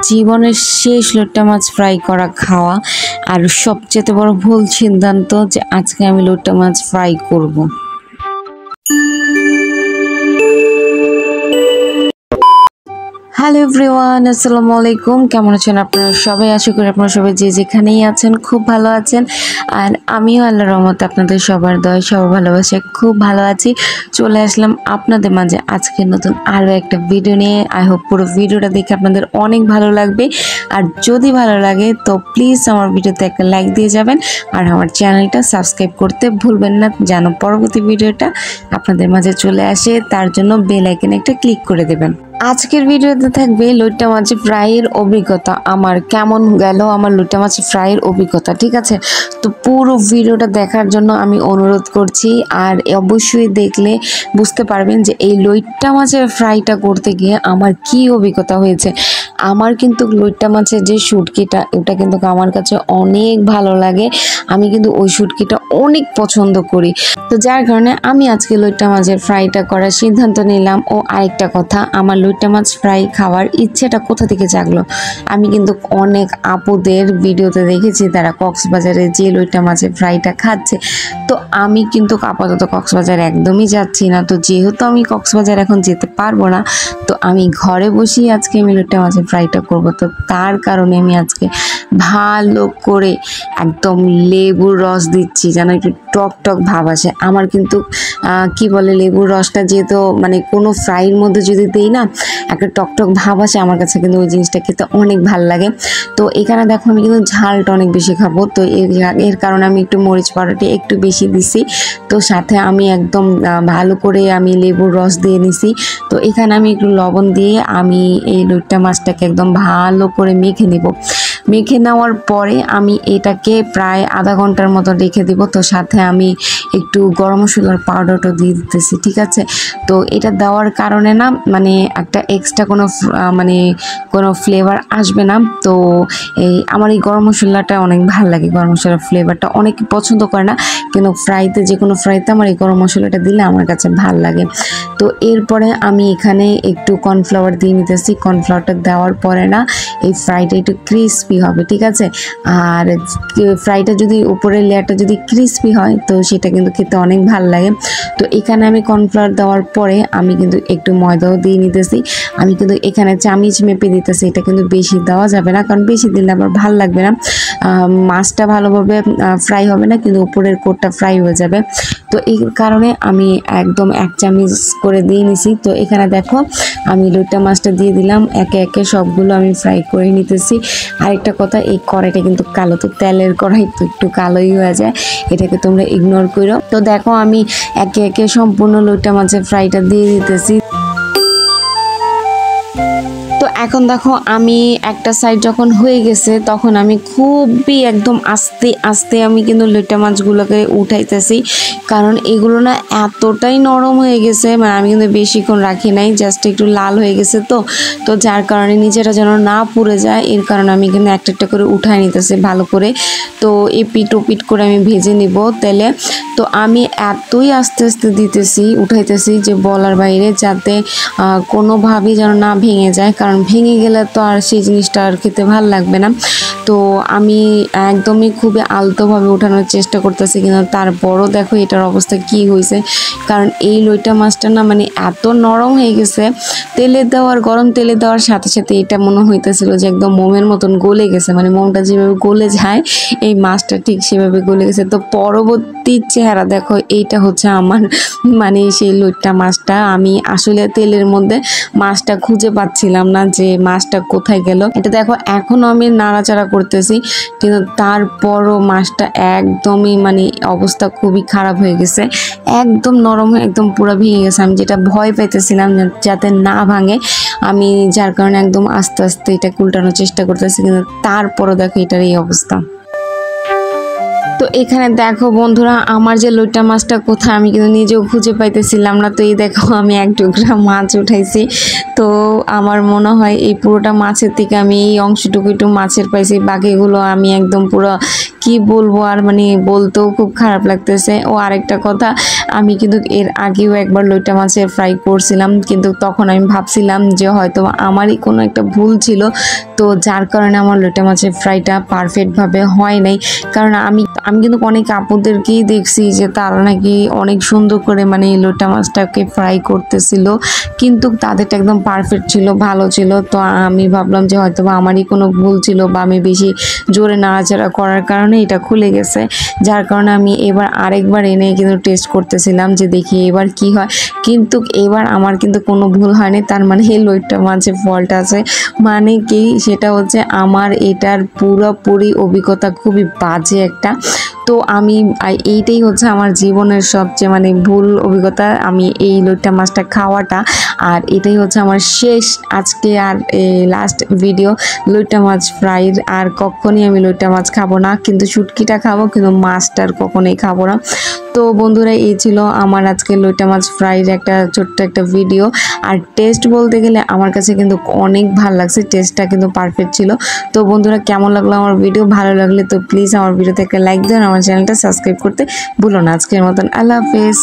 জীবনের শেষ লইট্টা মাছ ফ্রাই করা খাওয়া আর সবচেয়ে বড় ভুল সিদ্ধান্ত যে আজকে আমি লইট্টা মাছ ফ্রাই করব। হ্যালো এভরিওয়ান, আসসালামু আলাইকুম। কেমন আছেন আপনারা সবাই? আশা করি আপনারা সবাই যে যেখানেই আছেন খুব ভালো আছেন। আর আমিও আল্লাহর রহমতে আপনাদের সবার দয়া সবার ভালোবাসে খুব ভালো আছি। চলে আসলাম আপনাদের মাঝে আজকে নতুন আরও একটা ভিডিও নিয়ে। আই হোপ পুরো ভিডিওটা দেখে আপনাদের অনেক ভালো লাগবে। আর যদি ভালো লাগে তো প্লিজ আমার ভিডিওতে একটা লাইক দিয়ে যাবেন আর আমার চ্যানেলটা সাবস্ক্রাইব করতে ভুলবেন না, যেন পরবর্তী ভিডিওটা আপনাদের মাঝে চলে আসে। তার জন্য বেল আইকনে একটা ক্লিক করে দেবেন। আজকের ভিডিওতে থাকবে লইট্টা মাছ ফ্রাইয়ের অভিজ্ঞতা, আমার কেমন গেল আমার লইট্টা মাছ ফ্রাইয়ের অভিজ্ঞতা, ঠিক আছে? তো পুরো ভিডিওটা দেখার জন্য আমি অনুরোধ করছি। আর অবশ্যই দেখলে বুঝতে পারবেন যে এই লইট্টা মাছের ফ্রাইটা করতে গিয়ে আমার কি অভিজ্ঞতা হয়েছে। আমার কিন্তু লইট্টা মাছের যে শুটকিটা, ওটা কিন্তু আমার কাছে অনেক ভালো লাগে। আমি কিন্তু ওই শুটকিটা অনেক পছন্দ করি। তো যার কারণে আমি আজকে লইট্টা মাছের ফ্রাইটা করার সিদ্ধান্ত নিলাম। ও আরেকটা কথা, আমার লইট্টা মাছ ফ্রাই খাওয়ার ইচ্ছেটা কোথা থেকে জাগলো, আমি কিন্তু অনেক আপুদের ভিডিওতে দেখেছি তারা কক্সবাজারে যে লইট্টা মাছের ফ্রাইটা খাচ্ছে। তো আমি কিন্তু আপাতত কক্সবাজার একদমই যাচ্ছি না। তো যেহেতু আমি কক্সবাজার এখন যেতে পারবো না, তো আমি ঘরে বসেই আজকে আমি লইট্টা মাছের ফ্রাইটা করব। তো তার কারণে আমি আজকে ভালো করে একদম লেবুর রস দিচ্ছি, যেন একটু টক টক ভাব আসে। আমার কিন্তু কি বলে, লেবুর রসটা যেহেতু মানে কোনো ফ্রাইয়ের মধ্যে যদি দিই না, একটা টক টক ভাব আসে, আমার কাছে কিন্তু ওই জিনিসটা খেতে অনেক ভালো লাগে। তো এখানে দেখো আমি কিন্তু ঝালটা অনেক বেশি খাবো, তো এর কারণে আমি একটু মরিচ পাউডারটি একটু বেশি দিছি। তো সাথে আমি একদম ভালো করে আমি লেবুর রস দিয়ে নিছি। তো এখানে আমি একটু লবণ দিয়ে আমি এই লইট্টা মাছটাকে একদম ভালো করে মেখে নেব। মেখে নেওয়ার পরে আমি এটাকে প্রায় আধা ঘন্টার মতো রেখে দিব। তো সাথে আমি একটু গরম মশলার পাউডারটা দিয়ে দিতেছি, ঠিক আছে? তো এটা দেওয়ার কারণে না মানে একটা এক্সট্রা কোনো ফ্লেভার আসবে না। তো আমার এই গরম মশলাটা অনেক ভালো লাগে, গরম মশলার ফ্লেভারটা অনেকে পছন্দ করে না, কিন্তু যে কোনো ফ্রাইতে আমার এই গরম মশলাটা দিলে আমার কাছে ভালো লাগে। তো এরপরে আমি এখানে একটু কর্নফ্লাওয়ার দিয়ে নিতেছি। কর্নফ্লাওয়ারটা দেওয়ার পরে না এই ফ্রাইটা একটু ক্রিসপি হবে, ঠিক আছে? আর ফ্রাইটা যদি উপরের লেয়ারটা যদি ক্রিসপি হয় তো সেটা কিন্তু খেতে অনেক ভালো লাগে। তো এখানে আমি কর্নফ্লাওয়ার দেওয়ার পরে আমি কিন্তু একটু ময়দাও দিয়ে নিতেছি। আমি কিন্তু এখানে চামিচ মেপে দিতেছি, এটা কিন্তু বেশি দেওয়া যাবে না, কারণ বেশি দিলে আবার ভালো লাগবে না, মাছটা ভালোভাবে ফ্রাই হবে না, কিন্তু উপরের কোটটা ফ্রাই হয়ে যাবে। তো এই কারণে আমি একদম 1 চামচ করে দিয়ে নিছি। তো এখানে দেখো আমি লইট্টা মাছটা দিয়ে দিলাম, একে একে সবগুলো আমি ফ্রাই করে নিতেছি। আরেকটা কথা, এই কড়াইটা কিন্তু কালো, তো তেলের কড়াই তো একটু কালোই হয়ে যায়, এটাকে তোমরা ইগনোর করো। তো দেখো আমি একে একে সম্পূর্ণ লইট্টা মাছের ফ্রাইটা দিয়ে দিতেছি। তো এখন দেখো আমি একটা সাইড যখন হয়ে গেছে তখন আমি খুবই একদম আস্তে আস্তে আমি কিন্তু লইট্টা মাছগুলোকে উঠাইতেছি, কারণ এগুলো না এতটাই নরম হয়ে গেছে, মানে আমি কিন্তু বেশিক্ষণ রাখি নাই, জাস্ট একটু লাল হয়ে গেছে। তো যার কারণে নিচেটা যেন না পুড়ে যায়, এর কারণে আমি কিন্তু একটা একটা করে উঠাই নিতেছি ভালো করে। তো এপিট ওপিট করে আমি ভেজে নিব তেলে। তো আমি এতই আস্তে আস্তে উঠাইতেছি যে বলার বাইরে, যাতে কোনোভাবেই যেন না ভেঙে যায়, কারণ ভেঙে গেলে তো আর সেই জিনিসটা আর খেতে ভালো লাগবে না। তো আমি একদমই খুবই আলতোভাবে উঠানোর চেষ্টা করতেছি, কিন্তু তারপরও দেখো এটার অবস্থা কি হয়েছে। কারণ এই লইট্টা মাছটা না মানে এত নরম হয়ে গেছে, গরম তেলে দেওয়ার সাথে সাথে এটা মনে হইতেছিল যে একদম মোমের মতন গলে গেছে, মানে মোমটা যেভাবে গলে যায় এই মাছটা ঠিক সেভাবে গলে গেছে। তো পরবর্তী চেহারা দেখো, এইটা হচ্ছে আমার মানে সেই লইট্টা মাছটা। আমি আসলে তেলের মধ্যে মাছটা খুঁজে পাচ্ছিলাম না যে মাছটা কোথায় গেল। এটা দেখো এখনো আমি নাড়াচাড়া করতেছি, কিন্তু তারপরও মাছটা একদমই মানে অবস্থা খুবই খারাপ হয়ে গেছে, একদম নরম হয়ে একদম পুরো ভেঙে গেছে। আমি যেটা ভয় পাইতেছিলাম যাতে না ভাঙে, আমি যার কারণে একদম আস্তে আস্তে এটা উল্টানোর চেষ্টা করতেছি, কিন্তু তারপরও দেখো এটার এই অবস্থা। তো এখানে দেখো বন্ধুরা, আমার যে লইট্টা মাছটা কোথায় আমি কিন্তু নিজেও খুঁজে পাইতেছিলাম না। তো এই দেখো আমি 1 টুকরা মাছ উঠাইছি। তো আমার মনে হয় এই পুরোটা মাছের থেকে আমি এই অংশটুকু একটু মাছের পাইছি, বাকিগুলো আমি একদম পুরো কি বলবো আর মানে বলতেও খুব খারাপ লাগতেছে। ও আরেকটা কথা, আমি কিন্তু এর আগেও একবার লইটা মাছের ফ্রাই করছিলাম, কিন্তু তখন আমি ভাবছিলাম যে হয়তো আমারই কোনো একটা ভুল ছিল, তো যার কারণে আমার লইটা মাছের ফ্রাইটা পারফেক্টভাবে হয় নাই। কারণ আমি কিন্তু অনেক আপুদেরকেই দেখছি যে তারা নাকি অনেক সুন্দর করে মানে এই লইটা মাছটাকে ফ্রাই করতেছিল, কিন্তু তাদেরটা একদম পারফেক্ট ছিল, ভালো ছিল। তো আমি ভাবলাম যে হয়তো বা আমারই কোনো ভুল ছিল বা আমি বেশি জোরে নাড়াচাড়া করার কারণে এটা খুলে গেছে, যার কারণে আমি এবার আরেকবার এনে কিন্তু টেস্ট করতেছিলাম যে দেখি এবার কি হয়। কিন্তু এবার আমার কিন্তু কোনো ভুল হয়নি, তার মানে এই লইট্টা মাছের ফল্ট আছে। মানে কি, সেটা হচ্ছে আমার এটার পুরোপুরি অভিজ্ঞতা খুবই বাজে একটা। তো আমি এইটাই হচ্ছে আমার জীবনের সবচেয়ে মানে ভুল অভিজ্ঞতা, আমি এই লইট্টা মাছটা খাওয়াটা। আর এটাই হচ্ছে আমার শেষ আজকে আর লাস্ট ভিডিও লইট্টা মাছ ফ্রাইর। আর কখনই আমি লইট্টা মাছ খাবো না, কিন্তু শুটকিটা খাবো, কিন্তু মাছটার কখনোই খাবো না। তো বন্ধুরা, এই ছিল আমার আজকে লইট্টা মাছ ফ্রাইর একটা ছোট্ট একটা ভিডিও। আর টেস্ট বলতে গেলে আমার কাছে কিন্তু অনেক ভালো লাগছে, টেস্টটা কিন্তু পারফেক্ট ছিল। তো বন্ধুরা, কেমন লাগলো আমার ভিডিও? ভালো লাগলে তো প্লিজ আমার ভিডিওতে একটা লাইক দিন, আমার চ্যানেলটা সাবস্ক্রাইব করতে ভুলো না। আজকের মতন আল্লাহ হাফেজ।